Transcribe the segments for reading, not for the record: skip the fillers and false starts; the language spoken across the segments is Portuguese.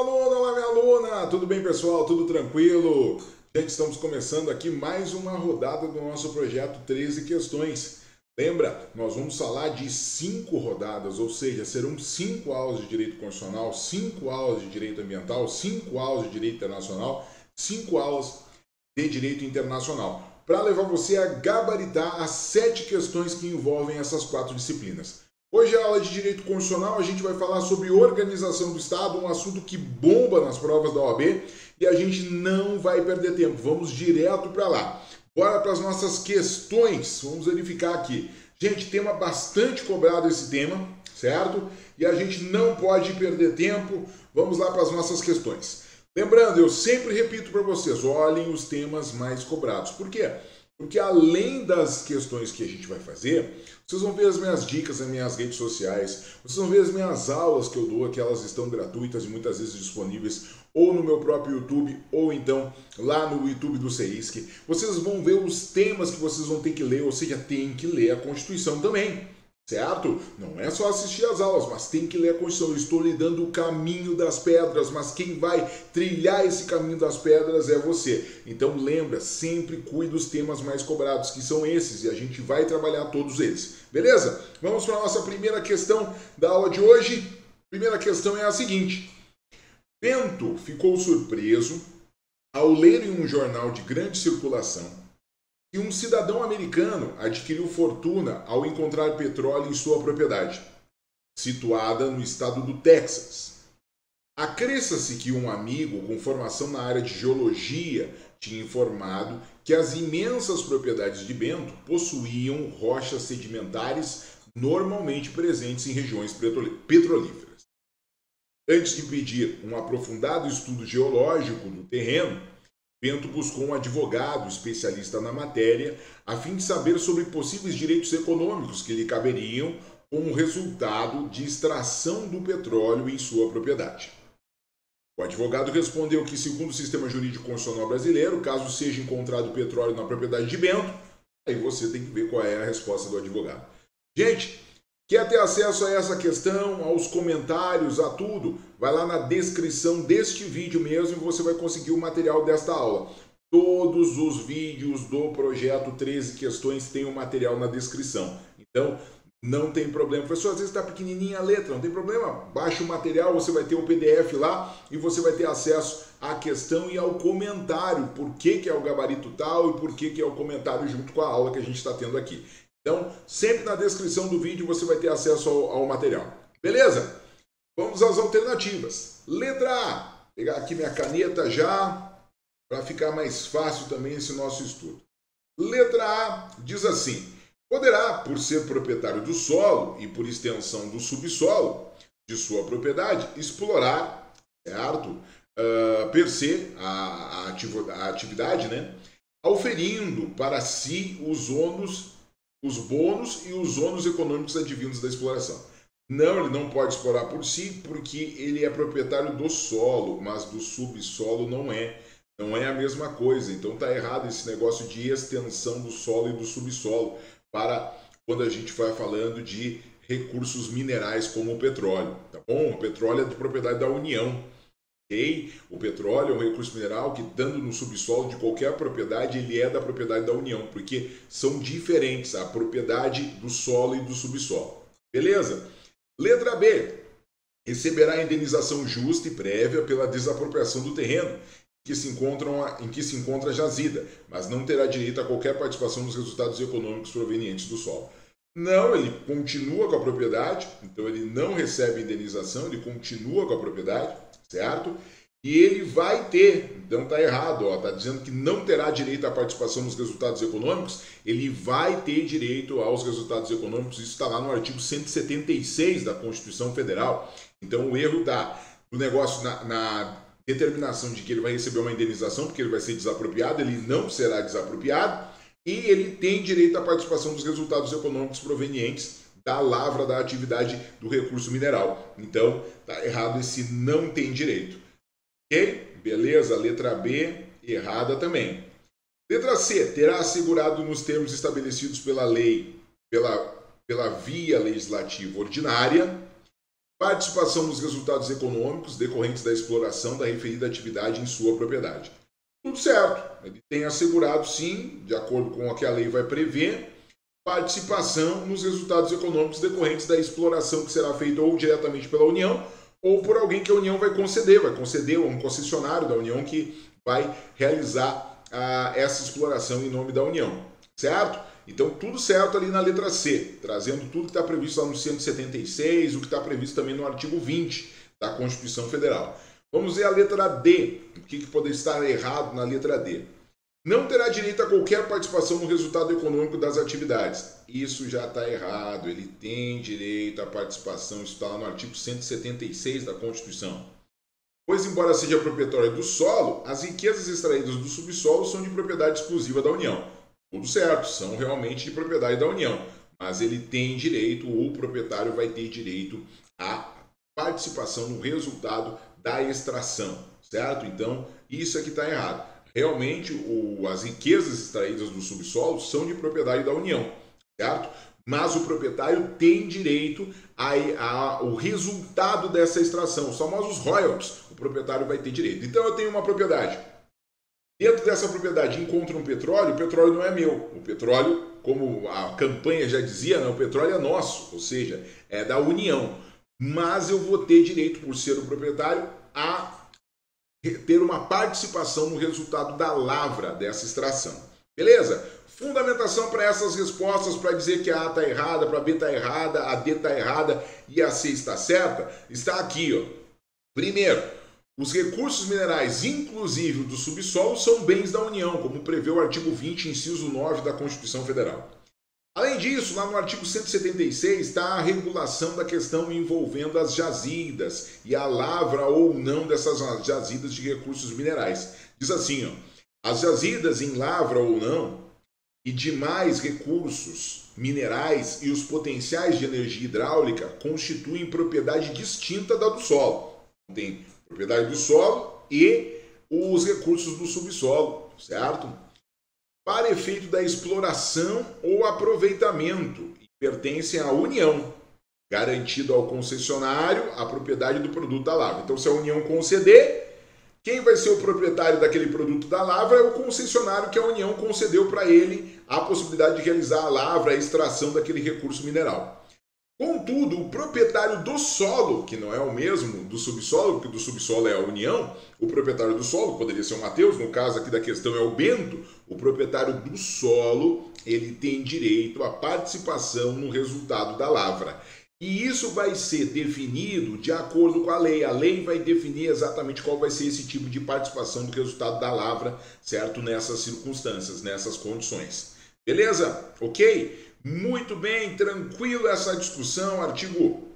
aluno, olá minha aluna! Tudo bem, pessoal? Tudo tranquilo? Gente, estamos começando aqui mais uma rodada do nosso projeto 13 questões. Lembra? Nós vamos falar de 5 rodadas, ou seja, serão 5 aulas de direito constitucional, 5 aulas de direito ambiental, 5 aulas de direito internacional, 5 aulas de direito internacional, para levar você a gabaritar as 7 questões que envolvem essas 4 disciplinas. Hoje, a aula de Direito Constitucional, a gente vai falar sobre organização do Estado, um assunto que bomba nas provas da OAB, e a gente não vai perder tempo, vamos direto para lá. Bora para as nossas questões, vamos verificar aqui. Gente, tema bastante cobrado esse tema, certo? E a gente não pode perder tempo, vamos lá para as nossas questões. Lembrando, eu sempre repito para vocês, olhem os temas mais cobrados. Por quê? Porque além das questões que a gente vai fazer, vocês vão ver as minhas dicas nas minhas redes sociais, vocês vão ver as minhas aulas que eu dou, que elas estão gratuitas e muitas vezes disponíveis ou no meu próprio YouTube, ou então lá no YouTube do CEISC. Vocês vão ver os temas que vocês vão ter que ler, ou seja, tem que ler a Constituição também. Certo? Não é só assistir às aulas, mas tem que ler a Constituição. Eu estou lhe dando o caminho das pedras, mas quem vai trilhar esse caminho das pedras é você. Então lembra, sempre cuide dos temas mais cobrados, que são esses, e a gente vai trabalhar todos eles. Beleza? Vamos para a nossa primeira questão da aula de hoje. Primeira questão é a seguinte. Bento ficou surpreso ao ler em um jornal de grande circulação e um cidadão americano adquiriu fortuna ao encontrar petróleo em sua propriedade, situada no estado do Texas. Acresça-se que um amigo com formação na área de geologia tinha informado que as imensas propriedades de Bento possuíam rochas sedimentares normalmente presentes em regiões petrolíferas. Antes de pedir um aprofundado estudo geológico do terreno, Bento buscou um advogado especialista na matéria a fim de saber sobre possíveis direitos econômicos que lhe caberiam como resultado de extração do petróleo em sua propriedade. O advogado respondeu que, segundo o sistema jurídico constitucional brasileiro, caso seja encontrado petróleo na propriedade de Bento, aí você tem que ver qual é a resposta do advogado. Gente, quer ter acesso a essa questão, aos comentários, a tudo? Vai lá na descrição deste vídeo mesmo e você vai conseguir o material desta aula. Todos os vídeos do projeto 13 questões têm o material na descrição. Então, não tem problema. Professor, às vezes está pequenininha a letra, não tem problema. Baixa o material, você vai ter o PDF lá e você vai ter acesso à questão e ao comentário. Por que é o gabarito tal e por que é o comentário junto com a aula que a gente está tendo aqui. Então, sempre na descrição do vídeo você vai ter acesso ao material. Beleza? Vamos às alternativas. Letra A. Vou pegar aqui minha caneta já, para ficar mais fácil também esse nosso estudo. Letra A diz assim: poderá, por ser proprietário do solo e por extensão do subsolo de sua propriedade, explorar, certo? Per se, a atividade, né? Auferindo para si os bônus e os ônus econômicos advindos da exploração. Não, ele não pode explorar por si, porque ele é proprietário do solo, mas do subsolo não é. Não é a mesma coisa. Então está errado esse negócio de extensão do solo e do subsolo para quando a gente vai falando de recursos minerais como o petróleo. Tá bom? O petróleo é de propriedade da União. Okay? O petróleo é um recurso mineral que, estando no subsolo de qualquer propriedade, ele é da propriedade da União, porque são diferentes a propriedade do solo e do subsolo. Beleza? Letra B. Receberá a indenização justa e prévia pela desapropriação do terreno em que se encontra jazida, mas não terá direito a qualquer participação nos resultados econômicos provenientes do solo. Não, ele continua com a propriedade, então ele não recebe indenização, ele continua com a propriedade, certo? E ele vai ter, então está errado, está dizendo que não terá direito à participação nos resultados econômicos, ele vai ter direito aos resultados econômicos, isso está lá no artigo 176 da Constituição Federal. Então o erro do negócio na determinação de que ele vai receber uma indenização, porque ele vai ser desapropriado, ele não será desapropriado, e ele tem direito à participação dos resultados econômicos provenientes da lavra da atividade do recurso mineral. Então está errado esse não tem direito. Ok? Beleza, letra B, errada também. Letra C, terá assegurado nos termos estabelecidos pela lei, pela via legislativa ordinária, participação nos resultados econômicos decorrentes da exploração da referida atividade em sua propriedade. Tudo certo, ele tem assegurado sim, de acordo com o que a lei vai prever, participação nos resultados econômicos decorrentes da exploração que será feita ou diretamente pela União ou por alguém que a União vai conceder um concessionário da União que vai realizar essa exploração em nome da União, certo? Então tudo certo ali na letra C, trazendo tudo que está previsto lá no 176, o que está previsto também no artigo 20 da Constituição Federal. Vamos ver a letra D, o que pode estar errado na letra D. Não terá direito a qualquer participação no resultado econômico das atividades. Isso já está errado, ele tem direito à participação, isso está lá no artigo 176 da Constituição. Pois, embora seja proprietário do solo, as riquezas extraídas do subsolo são de propriedade exclusiva da União. Tudo certo, são realmente de propriedade da União, mas ele tem direito, ou o proprietário vai ter direito à participação no resultado da extração, certo? Então, isso aqui está errado. Realmente, as riquezas extraídas do subsolo são de propriedade da União, certo? Mas o proprietário tem direito ao resultado dessa extração, os famosos royalties, o proprietário vai ter direito. Então, eu tenho uma propriedade. Dentro dessa propriedade encontro um petróleo, o petróleo não é meu. O petróleo, como a campanha já dizia, né, o petróleo é nosso, ou seja, é da União. Mas eu vou ter direito, por ser o proprietário, a ter uma participação no resultado da lavra dessa extração. Beleza? Fundamentação para essas respostas, para dizer que a A está errada, para a B está errada, a D está errada e a C está certa, está aqui, ó. Primeiro, os recursos minerais, inclusive do subsolo, são bens da União, como prevê o artigo 20, inciso 9 da Constituição Federal. Além disso, lá no artigo 176 está a regulação da questão envolvendo as jazidas e a lavra ou não dessas jazidas de recursos minerais. Diz assim, ó, as jazidas em lavra ou não e demais recursos minerais e os potenciais de energia hidráulica constituem propriedade distinta da do solo. Tem propriedade do solo e os recursos do subsolo, certo? Para efeito da exploração ou aproveitamento, e pertencem à União, garantido ao concessionário a propriedade do produto da lavra. Então, se a União conceder, quem vai ser o proprietário daquele produto da lavra é o concessionário que a União concedeu para ele a possibilidade de realizar a lavra, a extração daquele recurso mineral. Contudo, o proprietário do solo, que não é o mesmo do subsolo, porque do subsolo é a União, o proprietário do solo, poderia ser o Mateus, no caso aqui da questão é o Bento, o proprietário do solo, ele tem direito à participação no resultado da lavra. E isso vai ser definido de acordo com a lei. A lei vai definir exatamente qual vai ser esse tipo de participação do resultado da lavra, certo? Nessas circunstâncias, nessas condições. Beleza? Ok? Muito bem, tranquilo essa discussão, artigo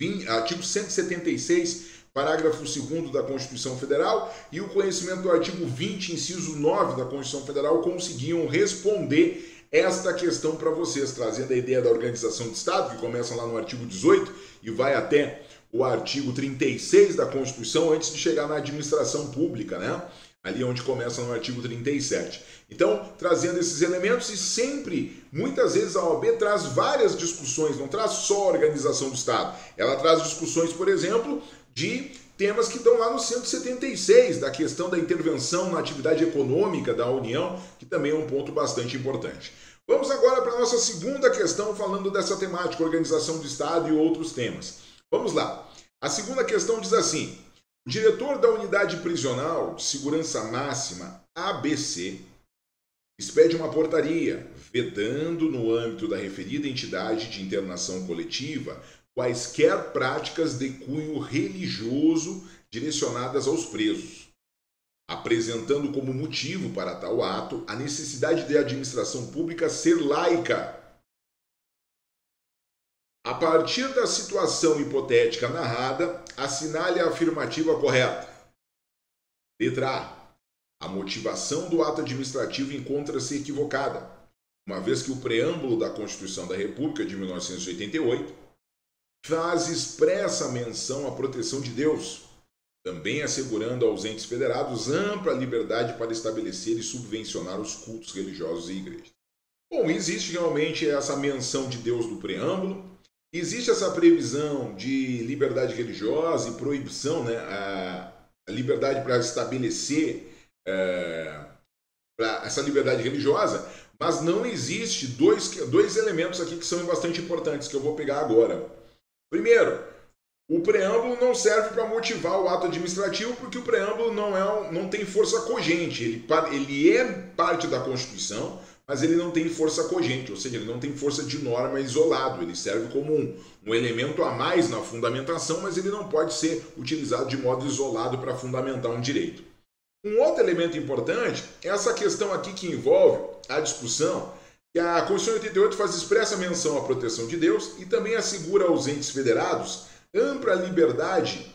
176, parágrafo 2º da Constituição Federal e o conhecimento do artigo 20, inciso 9 da Constituição Federal conseguiam responder esta questão para vocês, trazendo a ideia da organização do Estado, que começa lá no artigo 18 e vai até o artigo 36 da Constituição, antes de chegar na administração pública, né? Ali onde começa no artigo 37. Então, trazendo esses elementos e sempre, muitas vezes a OAB traz várias discussões, não traz só a organização do Estado. Ela traz discussões, por exemplo, de temas que estão lá no 176, da questão da intervenção na atividade econômica da União, que também é um ponto bastante importante. Vamos agora para a nossa segunda questão, falando dessa temática, organização do Estado e outros temas. Vamos lá. A segunda questão diz assim: o diretor da Unidade Prisional de Segurança Máxima, ABC, expede uma portaria vedando, no âmbito da referida entidade de internação coletiva, quaisquer práticas de cunho religioso direcionadas aos presos, apresentando como motivo para tal ato a necessidade de a administração pública ser laica. A partir da situação hipotética narrada, assinale a afirmativa correta. Letra A. A motivação do ato administrativo encontra-se equivocada, uma vez que o preâmbulo da Constituição da República de 1988 faz expressa menção à proteção de Deus, também assegurando aos entes federados ampla liberdade para estabelecer e subvencionar os cultos religiosos e igrejas. Bom, existe realmente essa menção de Deus do preâmbulo, Existe essa previsão de liberdade religiosa e proibição, né, a liberdade para estabelecer essa liberdade religiosa, mas não existe dois elementos aqui que são bastante importantes, que eu vou pegar agora. Primeiro, o preâmbulo não serve para motivar o ato administrativo, porque o preâmbulo não tem força cogente. Ele é parte da Constituição, mas ele não tem força cogente, ou seja, ele não tem força de norma isolado. Ele serve como um elemento a mais na fundamentação, mas ele não pode ser utilizado de modo isolado para fundamentar um direito. Um outro elemento importante é essa questão aqui que envolve a discussão que a Constituição de 88 faz expressa menção à proteção de Deus e também assegura aos entes federados ampla liberdade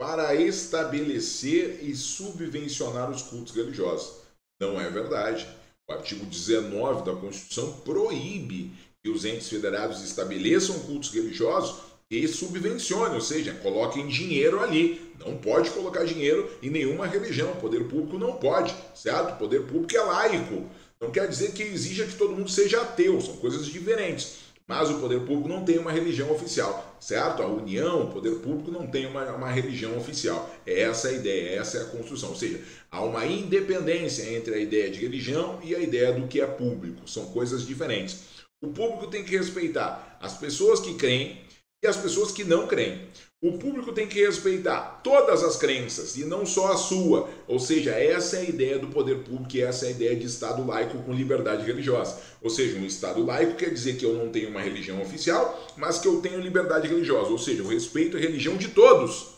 para estabelecer e subvencionar os cultos religiosos. Não é verdade. O artigo 19 da Constituição proíbe que os entes federados estabeleçam cultos religiosos e subvencionem, ou seja, coloquem dinheiro ali. Não pode colocar dinheiro em nenhuma religião. O poder público não pode, certo? O poder público é laico. Não quer dizer que exija que todo mundo seja ateu, são coisas diferentes. Mas o poder público não tem uma religião oficial, certo? A União, o poder público não tem uma religião oficial. Essa é a ideia, essa é a construção. Ou seja, há uma independência entre a ideia de religião e a ideia do que é público. São coisas diferentes. O público tem que respeitar as pessoas que creem e as pessoas que não creem. O público tem que respeitar todas as crenças e não só a sua. Ou seja, essa é a ideia do poder público e essa é a ideia de Estado laico com liberdade religiosa. Ou seja, um Estado laico quer dizer que eu não tenho uma religião oficial, mas que eu tenho liberdade religiosa. Ou seja, eu respeito a religião de todos.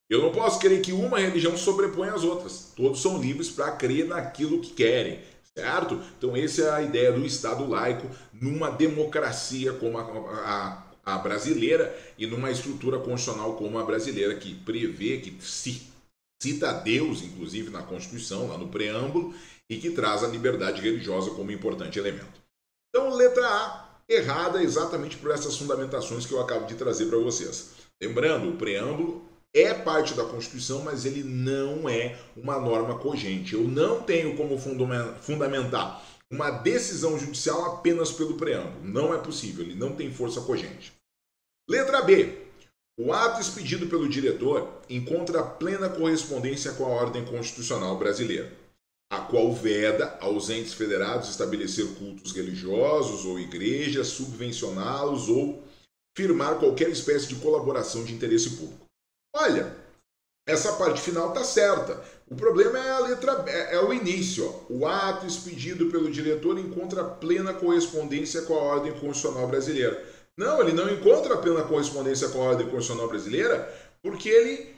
Eu não posso querer que uma religião sobreponha as outras. Todos são livres para crer naquilo que querem. Certo? Então essa é a ideia do Estado laico numa democracia como a brasileira e numa estrutura constitucional como a brasileira, que prevê, que cita Deus, inclusive, na Constituição, lá no preâmbulo, e que traz a liberdade religiosa como importante elemento. Então, letra A, errada exatamente por essas fundamentações que eu acabo de trazer para vocês. Lembrando, o preâmbulo é parte da Constituição, mas ele não é uma norma cogente. Eu não tenho como fundamentar uma decisão judicial apenas pelo preâmbulo. Não é possível, ele não tem força cogente. Letra B. O ato expedido pelo diretor encontra plena correspondência com a ordem constitucional brasileira, a qual veda aos entes federados estabelecer cultos religiosos ou igrejas, subvencioná-los ou firmar qualquer espécie de colaboração de interesse público. Olha, essa parte final está certa. O problema é a letra B, é o início. Ó. O ato expedido pelo diretor encontra plena correspondência com a ordem constitucional brasileira. Não, ele não encontra plena correspondência com a ordem constitucional brasileira porque ele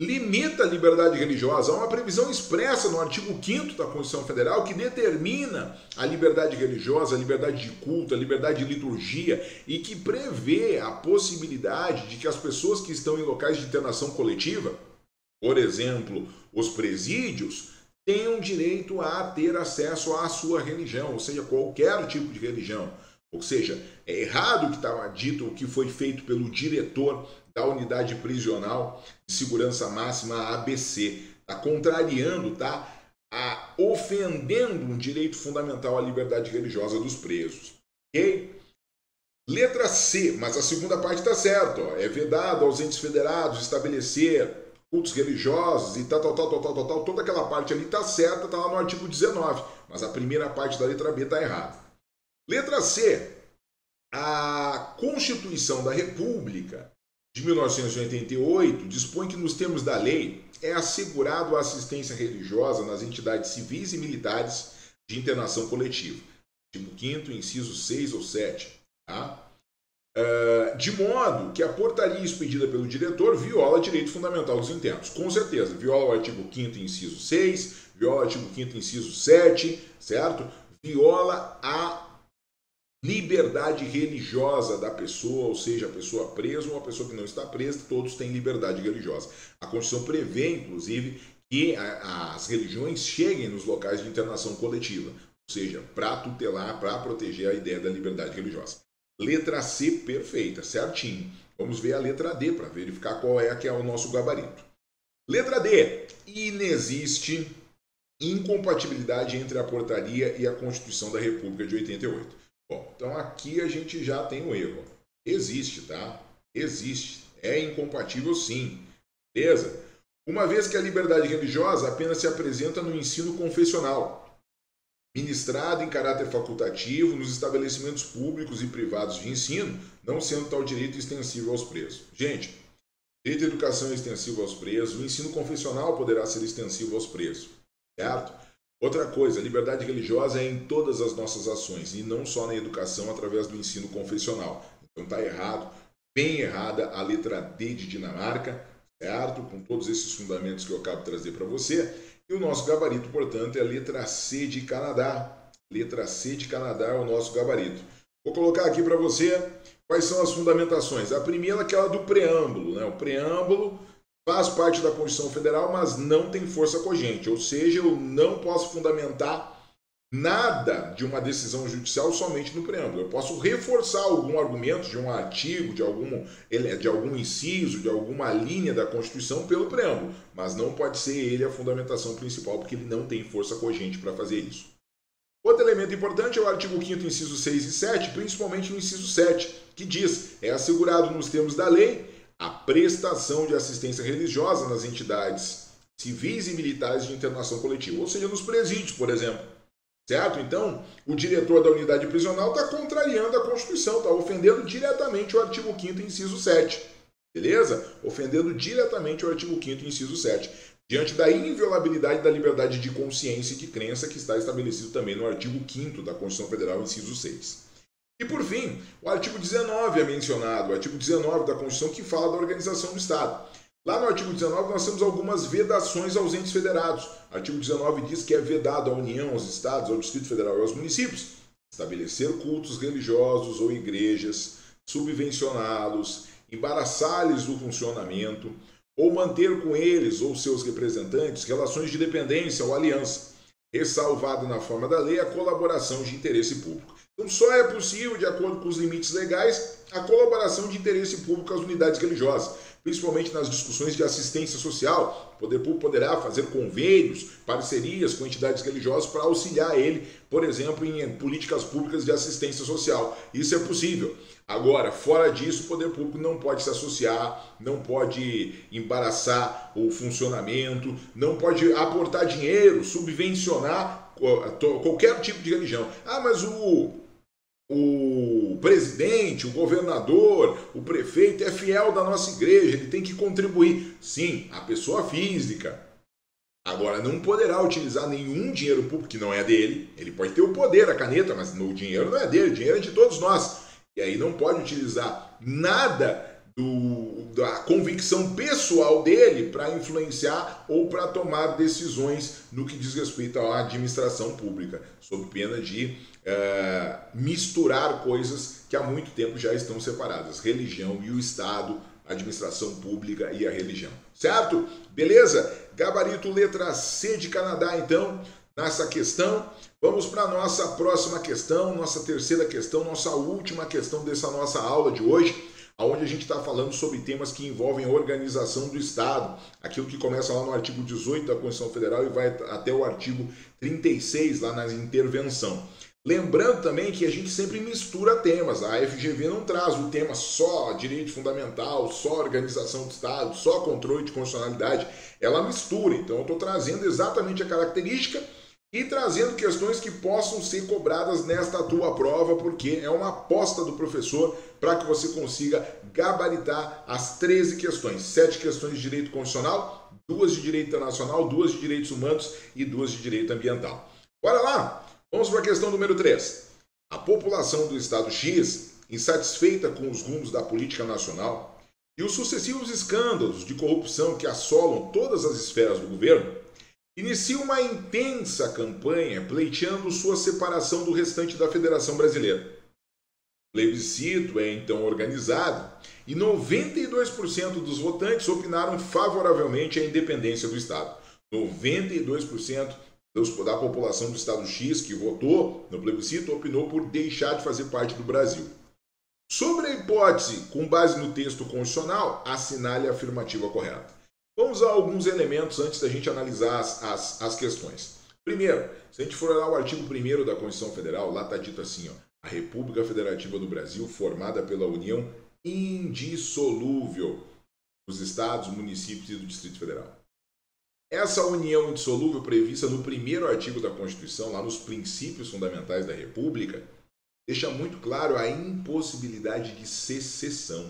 limita a liberdade religiosa. Há uma previsão expressa no artigo 5º da Constituição Federal que determina a liberdade religiosa, a liberdade de culto, a liberdade de liturgia e que prevê a possibilidade de que as pessoas que estão em locais de internação coletiva, por exemplo, os presídios, tenham direito a ter acesso à sua religião, ou seja, qualquer tipo de religião. Ou seja, é errado o que estava dito, o que foi feito pelo diretor da unidade prisional de segurança máxima ABC. Está contrariando, está ofendendo um direito fundamental à liberdade religiosa dos presos. Ok? Letra C, mas a segunda parte está certa. É vedado aos entes federados estabelecer cultos religiosos e tal. Toda aquela parte ali está certa, está lá no artigo 19. Mas a primeira parte da letra B está errada. Letra C. A Constituição da República de 1988 dispõe que, nos termos da lei, é assegurado a assistência religiosa nas entidades civis e militares de internação coletiva. Artigo 5º, inciso 6 ou 7. Tá? De modo que a portaria expedida pelo diretor viola direito fundamental dos internos. Com certeza, viola o artigo 5º, inciso 6, viola o artigo 5º, inciso 7, certo? Viola a liberdade religiosa da pessoa, ou seja, a pessoa presa ou a pessoa que não está presa, todos têm liberdade religiosa. A Constituição prevê, inclusive, que as religiões cheguem nos locais de internação coletiva, ou seja, para tutelar, para proteger a ideia da liberdade religiosa. Letra C, perfeita, certinho. Vamos ver a letra D para verificar qual é que é o nosso gabarito. Letra D, inexiste incompatibilidade entre a portaria e a Constituição da República de 88. Bom, então aqui a gente já tem um erro. Existe, tá? Existe. É incompatível sim. Beleza? Uma vez que a liberdade religiosa apenas se apresenta no ensino confessional, ministrado em caráter facultativo nos estabelecimentos públicos e privados de ensino, não sendo tal direito extensível aos presos. Gente, direito à educação é extensivo aos presos, o ensino confessional poderá ser extensivo aos presos, certo? Outra coisa, a liberdade religiosa é em todas as nossas ações e não só na educação através do ensino confessional. Então está errado, bem errada a letra D de Dinamarca, certo? Com todos esses fundamentos que eu acabo de trazer para você. E o nosso gabarito, portanto, é a letra C de Canadá. Letra C de Canadá é o nosso gabarito. Vou colocar aqui para você quais são as fundamentações. A primeira é aquela do preâmbulo, né? O preâmbulo faz parte da Constituição Federal, mas não tem força cogente. Ou seja, eu não posso fundamentar nada de uma decisão judicial somente no preâmbulo. Eu posso reforçar algum argumento de um artigo, de algum inciso, de alguma linha da Constituição pelo preâmbulo, mas não pode ser ele a fundamentação principal, porque ele não tem força cogente para fazer isso. Outro elemento importante é o artigo 5º, inciso 6 e 7, principalmente no inciso 7, que diz: é assegurado nos termos da lei a prestação de assistência religiosa nas entidades civis e militares de internação coletiva, ou seja, nos presídios, por exemplo. Certo? Então, o diretor da unidade prisional está contrariando a Constituição, está ofendendo diretamente o artigo 5º, inciso 7. Beleza? Ofendendo diretamente o artigo 5º, inciso 7. Diante da inviolabilidade da liberdade de consciência e de crença que está estabelecido também no artigo 5º da Constituição Federal, inciso 6. E, por fim, o artigo 19 é mencionado, o artigo 19 da Constituição que fala da organização do Estado. Lá no artigo 19 nós temos algumas vedações aos entes federados. O artigo 19 diz que é vedado à União, aos Estados, ao Distrito Federal e aos municípios estabelecer cultos religiosos ou igrejas, subvencioná-los, embaraçar-lhes o funcionamento ou manter com eles ou seus representantes relações de dependência ou aliança, ressalvado na forma da lei a colaboração de interesse público. Então só é possível, de acordo com os limites legais, a colaboração de interesse público às unidades religiosas, principalmente nas discussões de assistência social. O poder público poderá fazer convênios, parcerias com entidades religiosas para auxiliar ele, por exemplo, em políticas públicas de assistência social. Isso é possível. Agora, fora disso, o poder público não pode se associar, não pode embaraçar o funcionamento, não pode aportar dinheiro, subvencionar qualquer tipo de religião. Ah, mas o presidente, o governador, o prefeito é fiel da nossa igreja, ele tem que contribuir. Sim, a pessoa física. Agora, não poderá utilizar nenhum dinheiro público que não é dele. Ele pode ter o poder, a caneta, mas o dinheiro não é dele, o dinheiro é de todos nós. E aí não pode utilizar nada da convicção pessoal dele para influenciar ou para tomar decisões no que diz respeito à administração pública, sob pena de misturar coisas que há muito tempo já estão separadas: religião e o Estado, a administração pública e a religião. Certo? Beleza? Gabarito letra C de Canadá, então, nessa questão. Vamos para a nossa próxima questão, nossa terceira questão, nossa última questão dessa nossa aula de hoje, onde a gente está falando sobre temas que envolvem a organização do Estado, aquilo que começa lá no artigo 18 da Constituição Federal e vai até o artigo 36, lá na intervenção. Lembrando também que a gente sempre mistura temas. A FGV não traz o tema só direito fundamental, só organização do Estado, só controle de constitucionalidade. Ela mistura. Então eu estou trazendo exatamente a característica e trazendo questões que possam ser cobradas nesta tua prova, porque é uma aposta do professor para que você consiga gabaritar as 13 questões. 7 questões de direito constitucional, 2 de direito internacional, 2 de direitos humanos e 2 de direito ambiental. Bora lá! Vamos para a questão número 3. A população do Estado X, insatisfeita com os rumos da política nacional e os sucessivos escândalos de corrupção que assolam todas as esferas do governo, inicia uma intensa campanha pleiteando sua separação do restante da Federação Brasileira. O plebiscito é então organizado e 92% dos votantes opinaram favoravelmente à independência do Estado. 92% da população do Estado X que votou no plebiscito opinou por deixar de fazer parte do Brasil. Sobre a hipótese, com base no texto constitucional, assinale a afirmativa correta. Vamos a alguns elementos antes da gente analisar as questões. Primeiro, se a gente for olhar o artigo 1º da Constituição Federal, lá está dito assim, ó, a República Federativa do Brasil, formada pela união indissolúvel dos estados, municípios e do Distrito Federal. Essa união indissolúvel prevista no primeiro artigo da Constituição, lá nos princípios fundamentais da República, deixa muito claro a impossibilidade de secessão.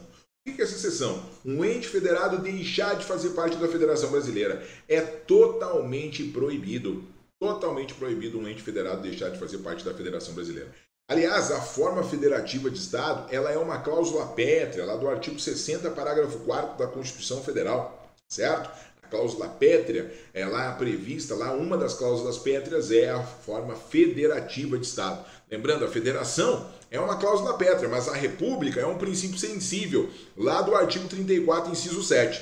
O que é secessão? Um ente federado deixar de fazer parte da Federação Brasileira. É totalmente proibido um ente federado deixar de fazer parte da Federação Brasileira. Aliás, a forma federativa de Estado, ela é uma cláusula pétrea, lá do artigo 60, parágrafo 4º da Constituição Federal, certo? A cláusula pétrea, ela é prevista lá, uma das cláusulas pétreas é a forma federativa de Estado. Lembrando, a federação é uma cláusula pétrea, mas a república é um princípio sensível, lá do artigo 34, inciso 7.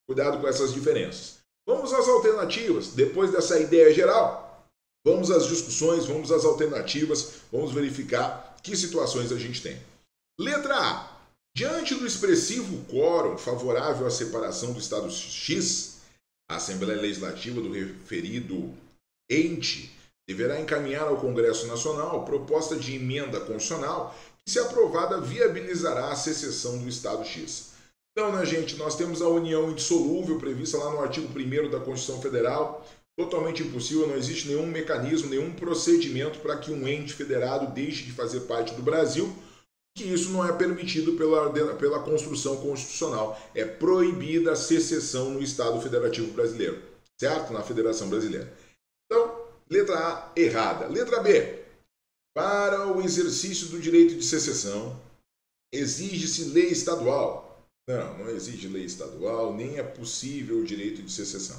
Cuidado com essas diferenças. Vamos às alternativas. Depois dessa ideia geral, vamos às discussões, vamos às alternativas, vamos verificar que situações a gente tem. Letra A. Diante do expressivo quórum favorável à separação do Estado X, a Assembleia Legislativa do referido ente deverá encaminhar ao Congresso Nacional proposta de emenda constitucional que, se aprovada, viabilizará a secessão do Estado X. Então, né, gente, nós temos a união indissolúvel prevista lá no artigo 1º da Constituição Federal, totalmente impossível, não existe nenhum mecanismo, nenhum procedimento para que um ente federado deixe de fazer parte do Brasil, que isso não é permitido pela construção constitucional. É proibida a secessão no Estado Federativo Brasileiro, certo? Na Federação Brasileira. Então, letra A, errada. Letra B. Para o exercício do direito de secessão, exige-se lei estadual. Não exige lei estadual, nem é possível o direito de secessão.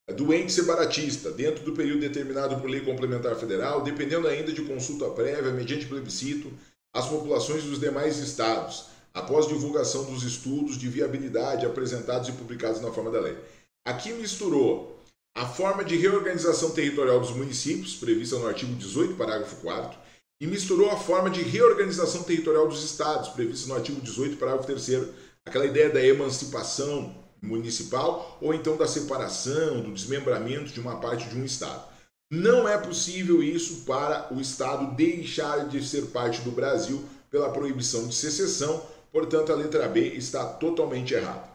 Do ente separatista, dentro do período determinado por lei complementar federal, dependendo ainda de consulta prévia, mediante plebiscito, as populações dos demais estados, após divulgação dos estudos de viabilidade apresentados e publicados na forma da lei. Aqui misturou a forma de reorganização territorial dos municípios, prevista no artigo 18, parágrafo 4º, e misturou a forma de reorganização territorial dos estados, prevista no artigo 18, parágrafo 3º, aquela ideia da emancipação municipal ou então da separação, do desmembramento de uma parte de um estado. Não é possível isso para o Estado deixar de ser parte do Brasil pela proibição de secessão, portanto a letra B está totalmente errada.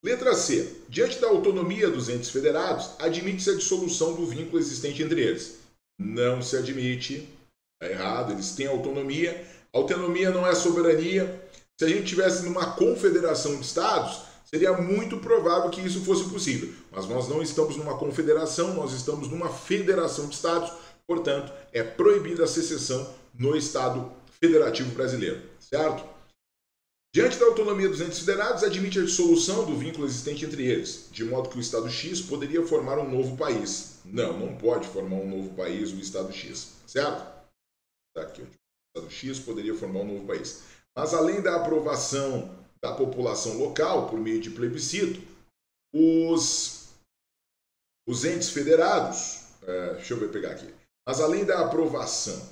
Letra C. Diante da autonomia dos entes federados, admite-se a dissolução do vínculo existente entre eles. Não se admite, está errado, eles têm autonomia. Autonomia não é soberania. Se a gente tivesse numa confederação de estados, seria muito provável que isso fosse possível. Mas nós não estamos numa confederação, nós estamos numa federação de estados, portanto, é proibida a secessão no Estado Federativo Brasileiro, certo? Diante da autonomia dos entes federados, admite a dissolução do vínculo existente entre eles, de modo que o Estado X poderia formar um novo país. Não pode formar um novo país o Estado X, certo? Está aqui, o Estado X poderia formar um novo país. Mas além da aprovação da população local, por meio de plebiscito, os entes federados, deixa eu pegar aqui, mas além da aprovação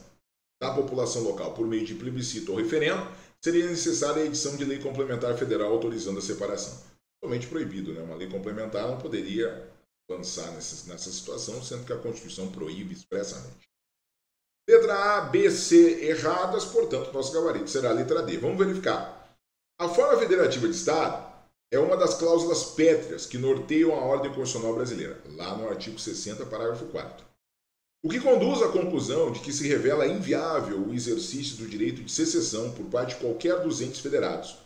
da população local por meio de plebiscito ou referendo, seria necessária a edição de lei complementar federal autorizando a separação. Totalmente proibido, né? Uma lei complementar não poderia avançar nessa situação, sendo que a Constituição proíbe expressamente. Letra A, B, C erradas, portanto, nosso gabarito será a letra D. Vamos verificar. A forma federativa de Estado é uma das cláusulas pétreas que norteiam a ordem constitucional brasileira, lá no artigo 60, parágrafo 4º. O que conduz à conclusão de que se revela inviável o exercício do direito de secessão por parte de qualquer dos entes federados,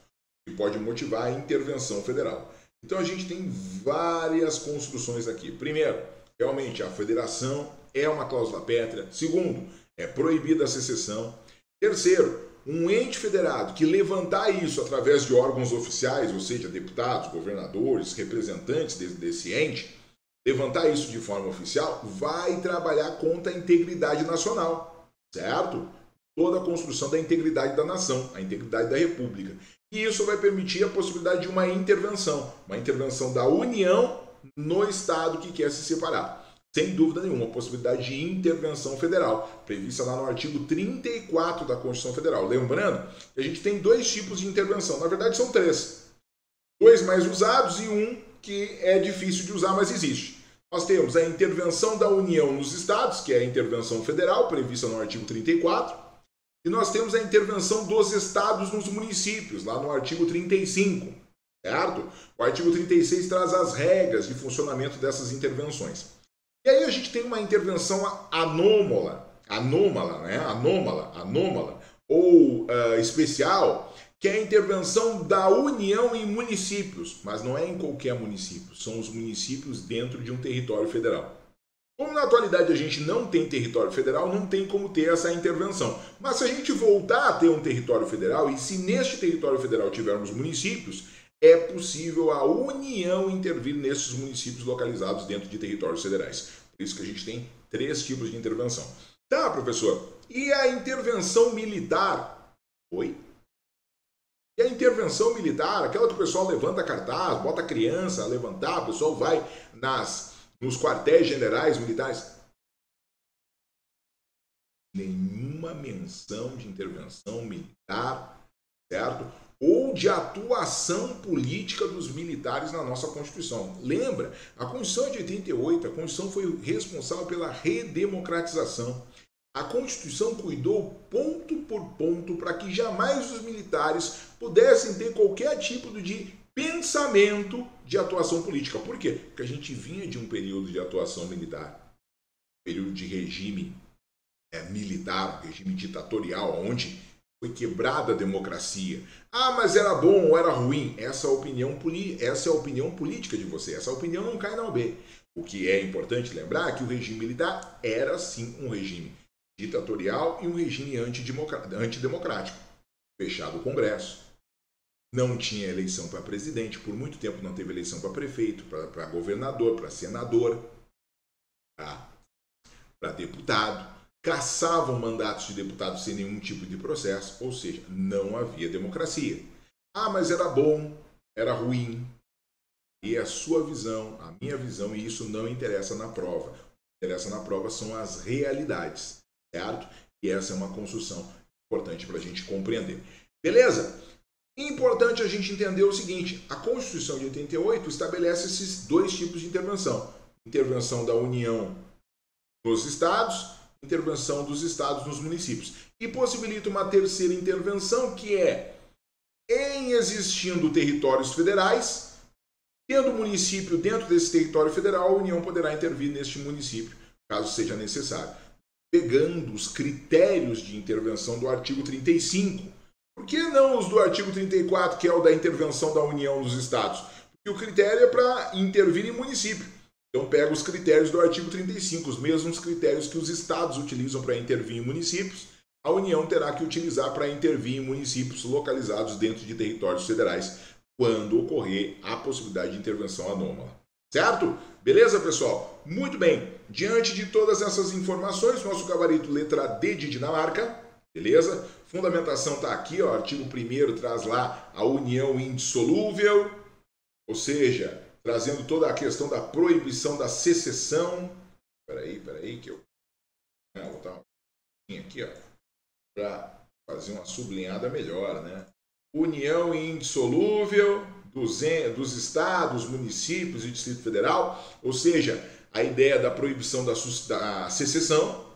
que pode motivar a intervenção federal. Então a gente tem várias construções aqui. Primeiro, realmente a federação é uma cláusula pétrea. Segundo, é proibida a secessão. Terceiro, um ente federado que levantar isso através de órgãos oficiais, ou seja, deputados, governadores, representantes desse ente, levantar isso de forma oficial, vai trabalhar contra a integridade nacional, certo? Toda a construção da integridade da nação, a integridade da república. E isso vai permitir a possibilidade de uma intervenção da União no Estado que quer se separar. Sem dúvida nenhuma, a possibilidade de intervenção federal, prevista lá no artigo 34 da Constituição Federal. Lembrando que a gente tem dois tipos de intervenção, na verdade são três. Dois mais usados e um que é difícil de usar, mas existe. Nós temos a intervenção da União nos estados, que é a intervenção federal, prevista no artigo 34, E nós temos a intervenção dos estados nos municípios, lá no artigo 35, certo? O artigo 36 traz as regras de funcionamento dessas intervenções. E aí a gente tem uma intervenção anômala ou especial, que é a intervenção da União em municípios, mas não é em qualquer município, são os municípios dentro de um território federal. Como na atualidade a gente não tem território federal, não tem como ter essa intervenção. Mas se a gente voltar a ter um território federal, e se neste território federal tivermos municípios, é possível a União intervir nesses municípios localizados dentro de territórios federais. Por isso que a gente tem 3 tipos de intervenção. Tá, professor, e a intervenção militar? Oi? E a intervenção militar, aquela que o pessoal levanta cartaz, bota a criança a levantar, o pessoal vai nos quartéis generais militares? Nenhuma menção de intervenção militar, certo? Ou de atuação política dos militares na nossa Constituição. Lembra? A Constituição de 88, a Constituição foi responsável pela redemocratização. A Constituição cuidou ponto por ponto para que jamais os militares pudessem ter qualquer tipo de pensamento de atuação política. Por quê? Porque a gente vinha de um período de atuação militar, período de regime militar, regime ditatorial, onde foi quebrada a democracia. Ah, mas era bom ou era ruim? Essa é a opinião política de você. Essa opinião não cai na OAB. O que é importante lembrar é que o regime militar era sim um regime ditatorial e um regime antidemocrático. Fechado o Congresso. Não tinha eleição para presidente, por muito tempo não teve eleição para prefeito, para governador, para senador, para deputado. Caçavam mandatos de deputados sem nenhum tipo de processo, ou seja, não havia democracia. Ah, mas era bom, era ruim. E a sua visão, a minha visão, e isso não interessa na prova. O que interessa na prova são as realidades, certo? E essa é uma construção importante para a gente compreender. Beleza? Importante a gente entender o seguinte, a Constituição de 88 estabelece esses 2 tipos de intervenção. Intervenção da União nos estados, intervenção dos estados nos municípios. E possibilita uma terceira intervenção, que é, em existindo territórios federais, tendo município dentro desse território federal, a União poderá intervir neste município, caso seja necessário. Pegando os critérios de intervenção do artigo 35. Por que não os do artigo 34, que é o da intervenção da União nos estados? Porque o critério é para intervir em município. Então pega os critérios do artigo 35, os mesmos critérios que os estados utilizam para intervir em municípios, a União terá que utilizar para intervir em municípios localizados dentro de territórios federais, quando ocorrer a possibilidade de intervenção anômala. Certo? Beleza, pessoal? Muito bem. Diante de todas essas informações, nosso gabarito letra D de Dinamarca, beleza? Fundamentação está aqui, ó, artigo 1º traz lá a união indissolúvel, ou seja, trazendo toda a questão da proibição da secessão. Peraí, que eu vou botar um aqui, ó, para fazer uma sublinhada melhor, né? União indissolúvel dos estados, municípios e Distrito Federal, ou seja, a ideia da proibição da secessão.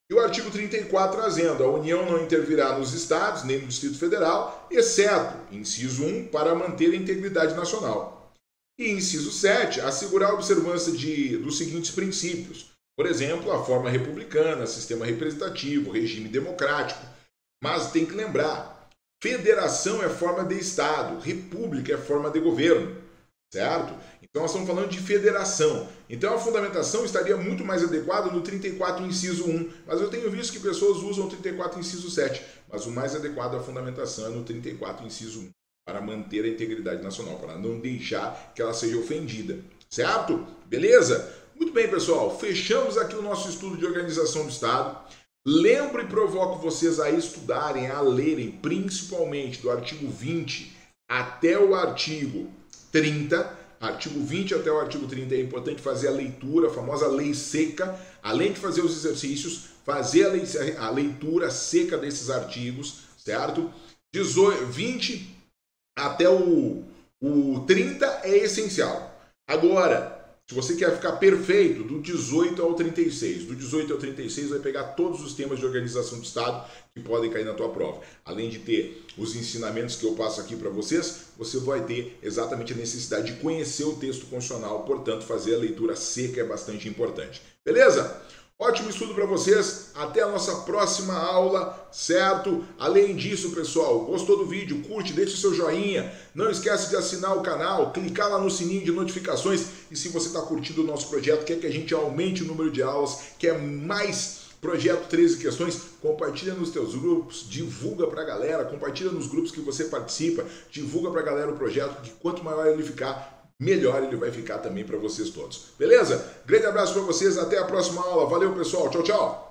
E o artigo 34 trazendo, a União não intervirá nos estados, nem no Distrito Federal, exceto, inciso 1, para manter a integridade nacional. E inciso 7, assegurar a observância dos seguintes princípios. Por exemplo, a forma republicana, sistema representativo, regime democrático. Mas tem que lembrar, federação é forma de Estado, república é forma de governo, certo? Então nós estamos falando de federação. Então a fundamentação estaria muito mais adequada no 34, inciso 1. Mas eu tenho visto que pessoas usam o 34, inciso 7. Mas o mais adequado à fundamentação é no 34, inciso 1. Para manter a integridade nacional, para não deixar que ela seja ofendida. Certo? Beleza? Muito bem, pessoal. Fechamos aqui o nosso estudo de organização do Estado. Lembro e provoco vocês a estudarem, a lerem, principalmente do artigo 20 até o artigo 30. Artigo 20 até o artigo 30 é importante fazer a leitura, a famosa lei seca. Além de fazer os exercícios, fazer a leitura seca desses artigos, certo? 20 até o 30 é essencial. Agora, Se você quer ficar perfeito, do 18 ao 36. Do 18 ao 36 vai pegar todos os temas de organização do Estado que podem cair na tua prova. Além de ter os ensinamentos que eu passo aqui para vocês, você vai ter exatamente a necessidade de conhecer o texto constitucional, portanto, fazer a leitura seca é bastante importante. Beleza? Ótimo estudo para vocês, até a nossa próxima aula, certo? Além disso, pessoal, gostou do vídeo? Curte, deixa o seu joinha, não esquece de assinar o canal, clicar lá no sininho de notificações e se você está curtindo o nosso projeto, quer que a gente aumente o número de aulas, quer mais projeto 13 questões, compartilha nos teus grupos, divulga para a galera, compartilha nos grupos que você participa, divulga para a galera o projeto, que quanto maior ele ficar, melhor ele vai ficar também para vocês todos. Beleza? Grande abraço para vocês, até a próxima aula. Valeu, pessoal. Tchau, tchau.